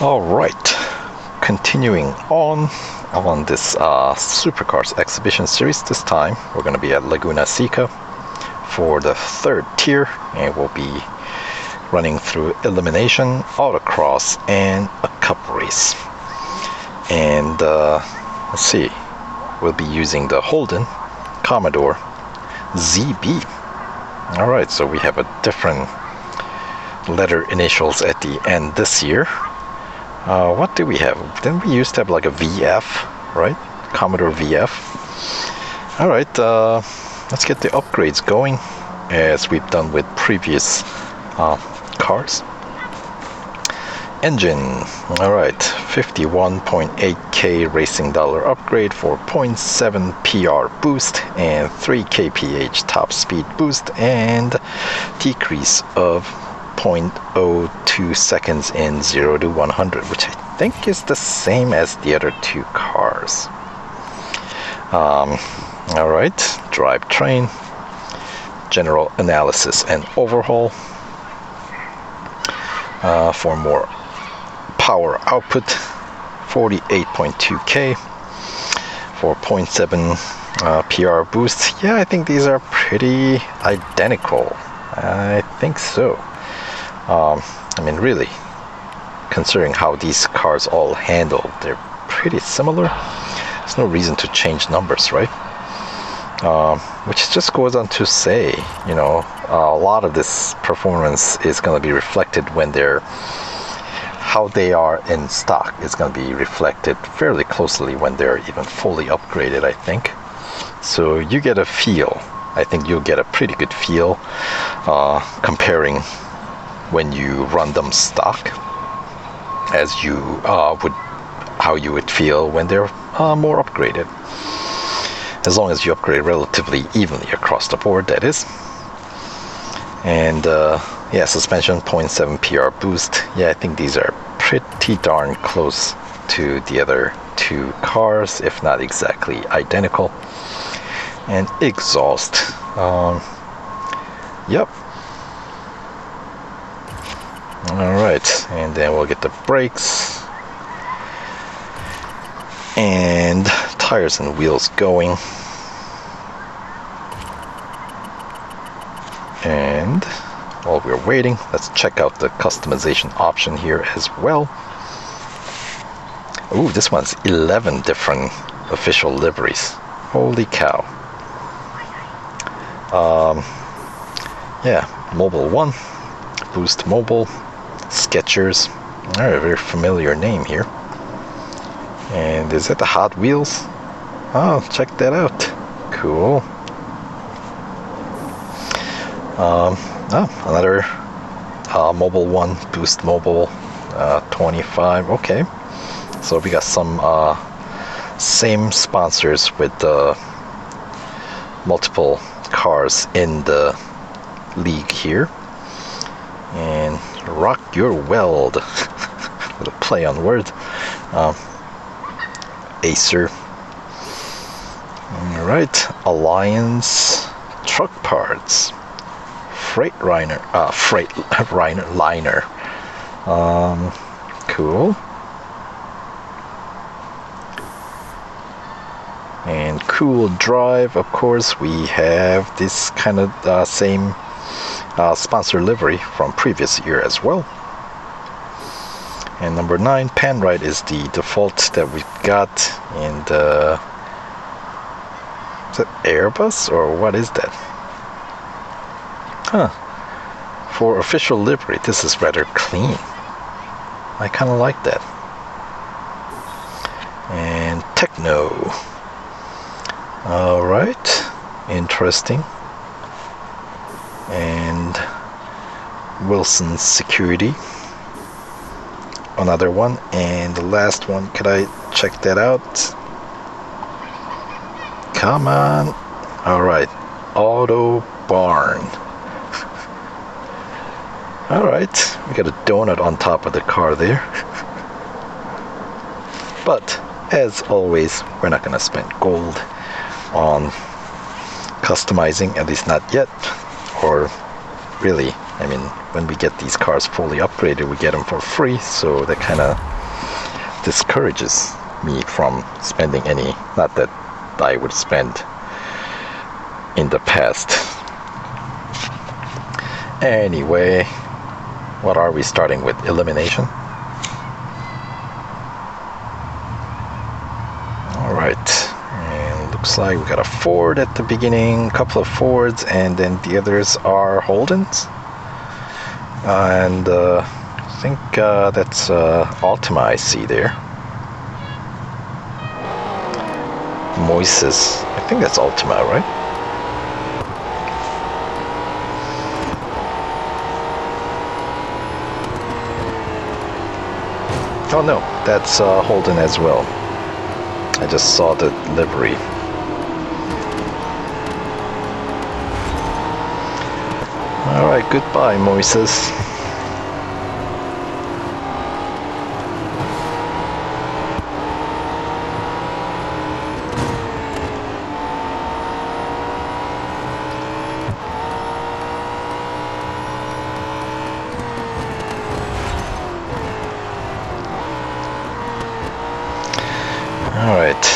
All right, continuing on this Supercars exhibition series. This time we're going to be at Laguna Seca for the third tier, and we'll be running through Elimination, Autocross, and a Cup race. And let's see, we'll be using the Holden Commodore ZB. All right, so we have a different letter initials at the end this year. What do we have? Didn't we used to have like a VF, right? Commodore VF. All right, let's get the upgrades going as we've done with previous cars. Engine, all right, 51.8K racing dollar upgrade for 0.7 PR boost and 3 kph top speed boost and decrease of 0.02 seconds in 0 to 100, which I think is the same as the other two cars. All right, drivetrain, general analysis and overhaul for more power output, 48.2K for 0.7 PR boost. Yeah, I think these are pretty identical. I think so. I mean, really, considering how these cars all handle, they're pretty similar. There's no reason to change numbers, right? Which just goes on to say, you know, a lot of this performance is going to be reflected when how they are in stock is going to be reflected fairly closely when they're even fully upgraded, I think. So you get a feel. I think you'll get a pretty good feel comparing when you run them stock as you would how you would feel when they're more upgraded, as long as you upgrade relatively evenly across the board, that is. And yeah, suspension 0.7 PR boost. Yeah, I think these are pretty darn close to the other two cars, if not exactly identical. And exhaust, yep. Alright, and then we'll get the brakes and tires and wheels going. And while we're waiting, let's check out the customization option here as well. Ooh, this one's 11 different official liveries. Holy cow. Yeah, Mobile 1, Boost Mobile, Skechers. All right, very familiar name here. And is that the Hot Wheels? Oh, check that out. Cool. Another Mobile 1, Boost Mobile 25. Okay. So we got some same sponsors with multiple cars in the league here. And Rock Your Weld with a play on words. Acer. Alright, Alliance Truck Parts, Freightliner, cool. And Cool Drive, of course, we have this kind of same sponsor livery from previous year as well. And number 9, Panride, is the default that we've got. And is it Airbus or what is that? Huh. For official livery, this is rather clean. I kind of like that. And Techno. Alright, interesting. And Wilson's Security, another one. And the last one, could I check that out? Come on. Alright, Auto Barn. Alright, we got a donut on top of the car there. But as always, we're not gonna spend gold on customizing, at least not yet, or really I mean, when we get these cars fully upgraded, we get them for free, so that kind of discourages me from spending any, not that I would spend in the past. Anyway, what are we starting with? Elimination? Alright, and looks like we got a Ford at the beginning, a couple of Fords, and then the others are Holdens. And I think that's Altima I see there. Moises, I think that's Altima, right? Oh no, that's Holden as well. I just saw the livery. Alright, goodbye, Moises. Alright,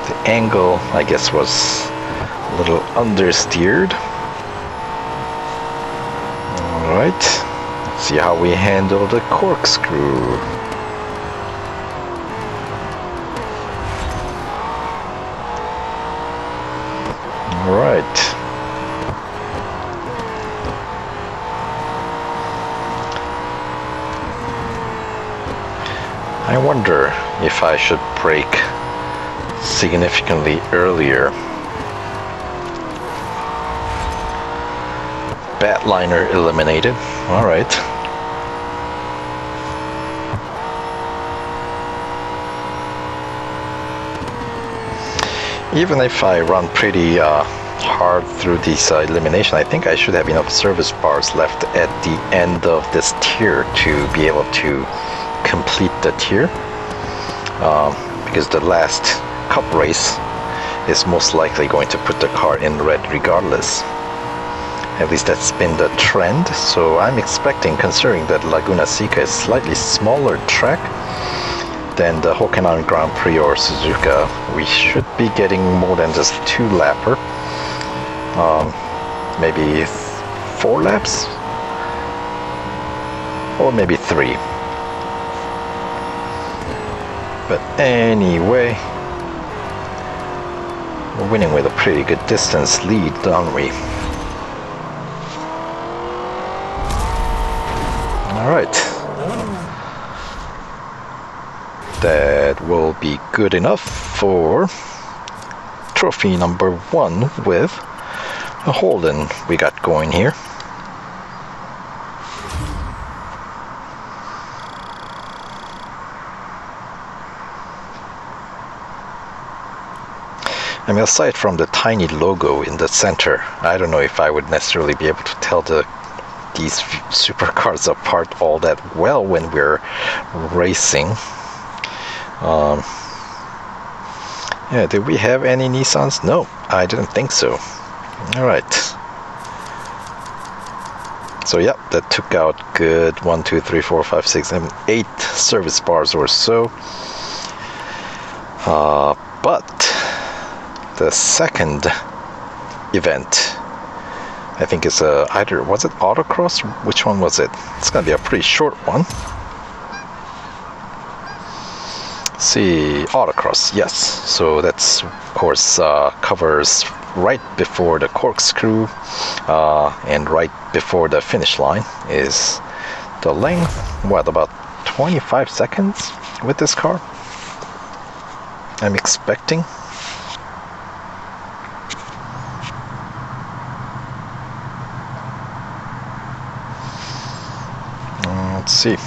the angle I guess was a little understeered. Alright, let's see how we handle the corkscrew. Alright. I wonder if I should brake significantly earlier. Batliner eliminated. Alright. Even if I run pretty hard through this elimination, I think I should have enough service bars left at the end of this tier to be able to complete the tier. Because the last cup race is most likely going to put the car in red regardless. At least that's been the trend, so I'm expecting, considering that Laguna Seca is slightly smaller track than the Hokkaido Grand Prix or Suzuka, we should be getting more than just 2-lapper. Maybe 4 laps? Or maybe 3. But anyway, we're winning with a pretty good distance lead, aren't we? Alright. That will be good enough for trophy number 1 with a Holden we got going here. I mean, aside from the tiny logo in the center, I don't know if I would necessarily be able to tell these supercars apart all that well when we're racing. Yeah, did we have any Nissans? No, I didn't think so. Alright. So yeah, that took out good 1, 2, 3, 4, 5, 6, 7, 8 service bars or so. But the second event, I think is either, was it Autocross? Which one was it? It's gonna be a pretty short one. Let's see, Autocross, yes. So that's, of course, covers right before the corkscrew and right before the finish line is the length, what, about 25 seconds with this car? I'm expecting. Let's see.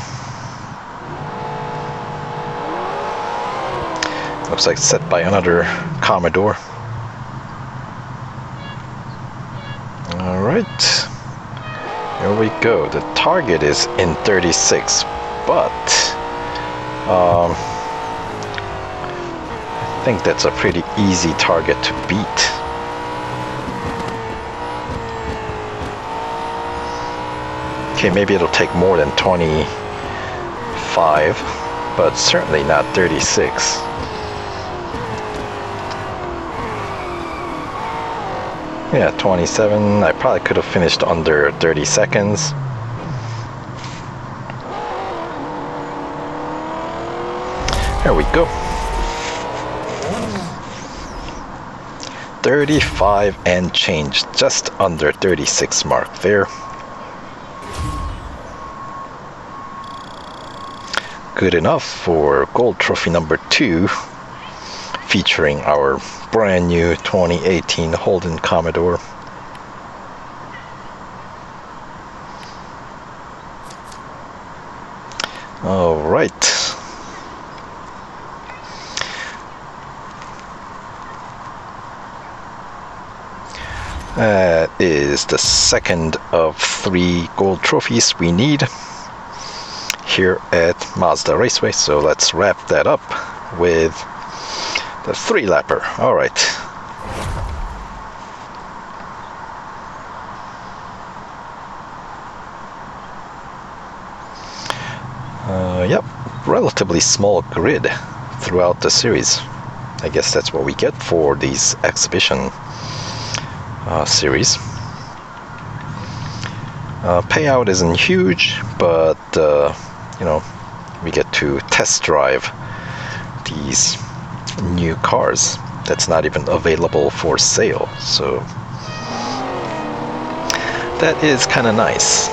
Looks like set by another Commodore. Alright. Here we go. The target is in 36, but I think that's a pretty easy target to beat. Okay, maybe it'll take more than 25, but certainly not 36. Yeah, 27. I probably could have finished under 30 seconds. There we go. 35 and change, just under 36 mark there. Good enough for gold trophy number 2, featuring our brand new 2018 Holden Commodore. All right. That is the second of 3 gold trophies we need here at Mazda Raceway. So let's wrap that up with the 3-lapper. All right. Yep, relatively small grid throughout the series. I guess that's what we get for these exhibition series. Payout isn't huge, but you know, we get to test drive these new cars that's not even available for sale, so that is kind of nice.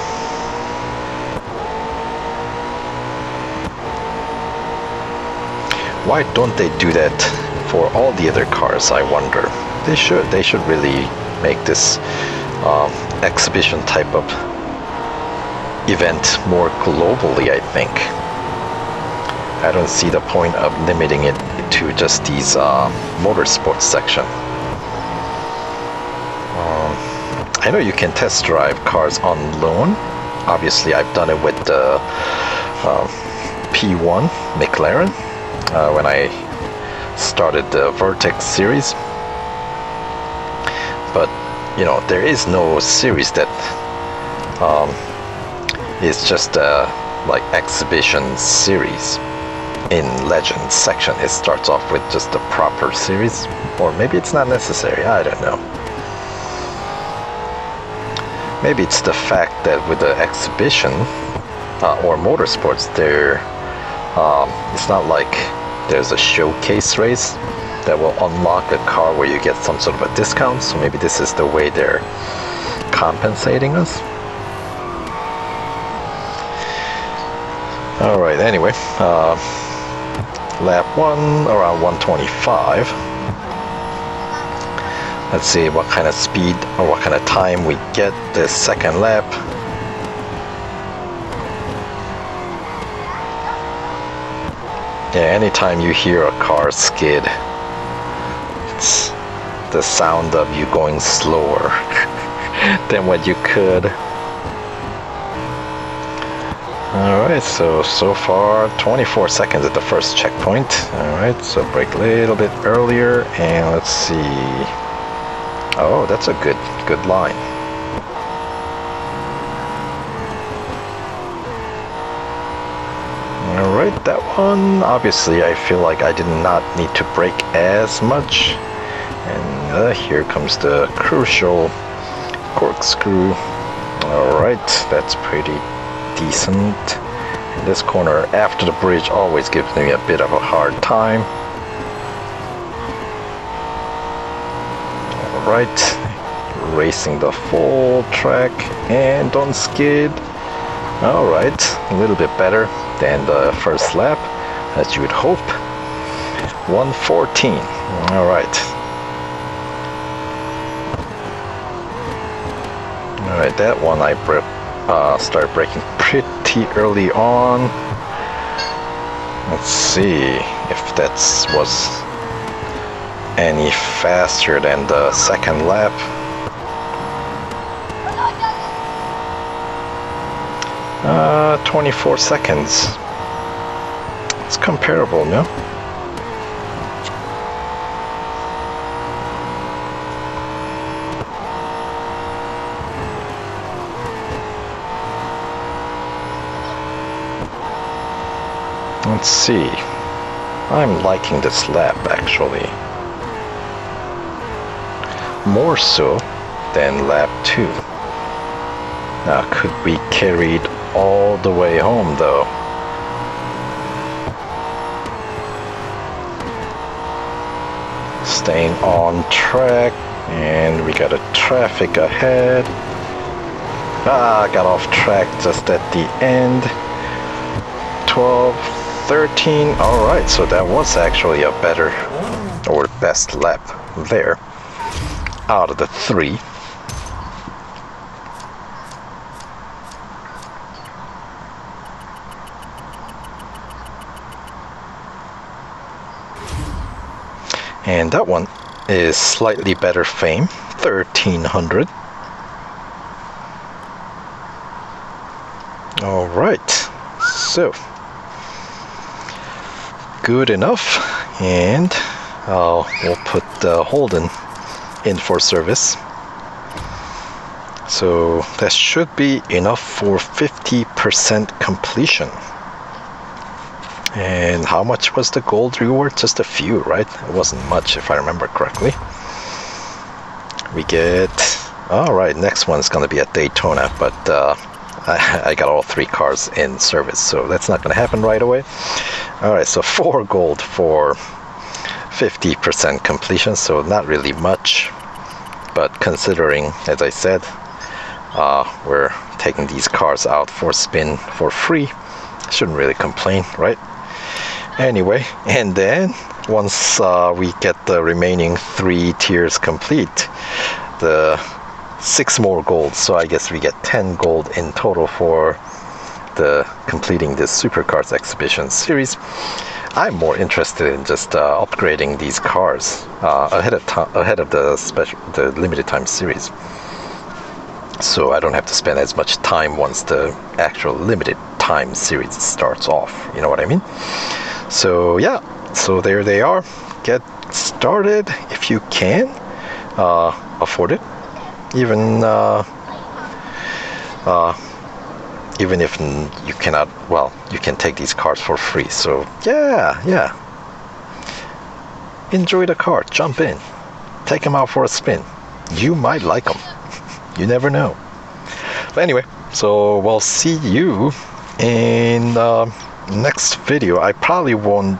Why don't they do that for all the other cars, I wonder? They should really make this exhibition type of event more globally, I think. I don't see the point of limiting it to just these motorsports section. I know you can test drive cars on loan. Obviously, I've done it with the P1 McLaren when I started the Vertex series. But you know, there is no series that is just a like exhibition series. In Legends section, it starts off with just the proper series, or maybe it's not necessary, I don't know. Maybe it's the fact that with the exhibition or motorsports, it's not like there's a showcase race that will unlock a car where you get some sort of a discount, so maybe this is the way they're compensating us. Alright, anyway, lap 1 around 125. Let's see what kind of speed or what kind of time we get this second lap. Yeah, anytime you hear a car skid, it's the sound of you going slower than what you could. Alright, so far 24 seconds at the first checkpoint. Alright, so brake a little bit earlier, and let's see. Oh, that's a good line. Alright, that one, obviously I feel like I did not need to brake as much. And here comes the crucial corkscrew. Alright, that's pretty decent. And this corner after the bridge always gives me a bit of a hard time. Alright, racing the full track and don't skid. Alright, a little bit better than the first lap, as you would hope. 114. Alright. Alright, that one I started braking pretty early on. Let's see if that was any faster than the second lap. 24 seconds. It's comparable, no? Let's see. I'm liking this lap actually. More so than lap 2. Now, could be carried all the way home though. Staying on track, and we got a traffic ahead. I got off track just at the end. 12, 13. Alright, so that was actually a better or best lap there out of the 3. And that one is slightly better fame, 1300. All right, so good enough, and we'll put Holden in for service. So that should be enough for 50% completion. And how much was the gold reward? Just a few, right? It wasn't much if I remember correctly. We get... Alright, next one's gonna be at Daytona, but I got all 3 cars in service, so that's not gonna happen right away. Alright, so 4 gold for 50% completion, so not really much. But considering, as I said, we're taking these cars out for spin for free, shouldn't really complain, right? Anyway, and then once we get the remaining 3 tiers complete, the 6 more gold, so I guess we get 10 gold in total for the completing this Supercars exhibition series. I'm more interested in just upgrading these cars ahead of the limited time series, so I don't have to spend as much time once the actual limited time series starts off, you know what I mean? So yeah, so there they are. Get started if you can afford it, even if you cannot. Well, you can take these cars for free. So yeah, enjoy the car, jump in, take them out for a spin. You might like them. You never know. But anyway, so we'll see you in next video. I probably won't.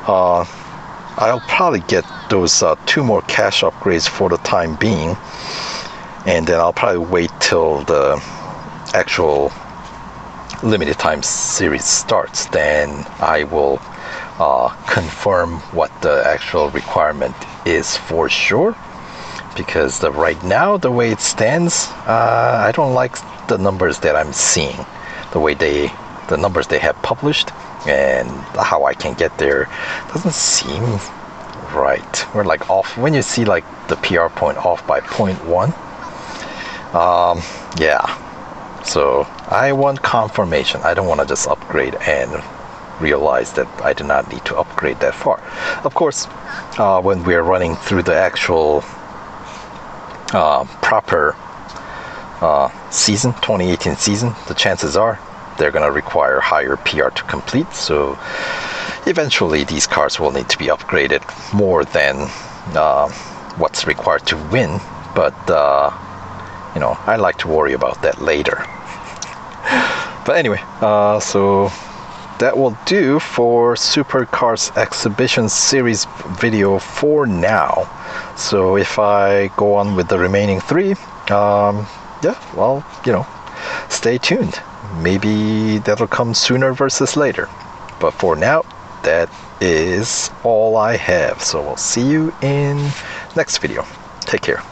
I'll probably get those 2 more cash upgrades for the time being, and then I'll probably wait till the actual limited time series starts. Then I will confirm what the actual requirement is for sure, because right now, the way it stands, I don't like the numbers that I'm seeing, the numbers they have published, and how I can get there doesn't seem right. We're like off. When you see like the PR point off by 0.1, yeah. So I want confirmation. I don't want to just upgrade and realize that I do not need to upgrade that far. Of course, when we're running through the actual proper season, 2018 season, the chances are they're going to require higher PR to complete, so eventually these cars will need to be upgraded more than what's required to win, but you know, I like to worry about that later. But anyway, so that will do for Supercars Exhibition Series video for now. So if I go on with the remaining 3, yeah, well, you know, stay tuned. Maybe that'll come sooner versus later. But for now, that is all I have. So we'll see you in next video. Take care.